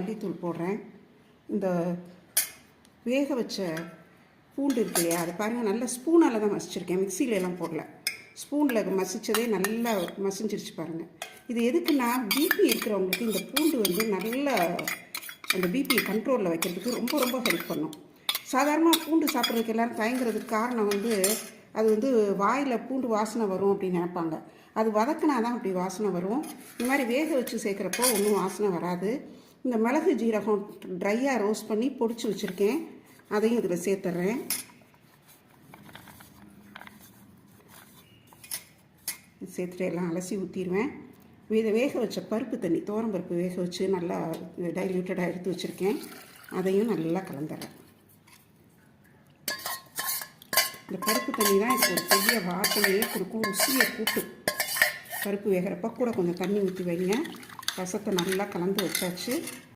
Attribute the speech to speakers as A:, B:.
A: மல்லித்தூள் போடுறேன். இந்த வேக வச்ச பூண்டு இருக்கு இல்லையா, அது பாருங்கள் நல்லா ஸ்பூனால் தான் மசிச்சிருக்கேன், மிக்சியிலலாம் போடல. ஸ்பூனில் மசித்ததே நல்லா மசிஞ்சிருச்சு பாருங்கள். இது எதுக்குன்னா பிபி இருக்கிறவங்களுக்கு இந்த பூண்டு வந்து நல்லா அந்த பிபியை கண்ட்ரோலில் வைக்கிறதுக்கு ரொம்ப ரொம்ப ஹெல்ப் பண்ணும். சாதாரணமாக பூண்டு சாப்பிட்றதுக்கு எல்லோரும் தயங்குறதுக்கு காரணம் வந்து அது வந்து வாயில் பூண்டு வாசனை வரும் அப்படின்னு நினைப்பாங்க. அது வதக்கினா தான் அப்படி வாசனை வரும். இந்த மாதிரி வேக வச்சு சேர்க்குறப்போ ஒன்றும் வாசனை வராது. இந்த மிளகு ஜீரகம் ட்ரையாக ரோஸ்ட் பண்ணி பொடிச்சு வச்சுருக்கேன், அதையும் இதில் சேர்த்துட்றேன். சேர்த்துட்டு எல்லாம் அலசி ஊற்றிடுவேன். இதை வேக வச்ச பருப்பு தண்ணி, பருப்பு வேக வச்சு நல்லா டைல்யூட்டடாக எடுத்து வச்சுருக்கேன், அதையும் நல்லா கலந்துடுறேன். இந்த பருப்பு தண்ணி தான் இதுக்கு ஒரு பெரிய வாசனையே கொடுக்கும், ருசியை கூட்டு. பருப்பு வேகிறப்ப கூட கொஞ்சம் தண்ணி ஊற்றி வைங்க. ரசத்தை நல்லா கலந்து வச்சாச்சு.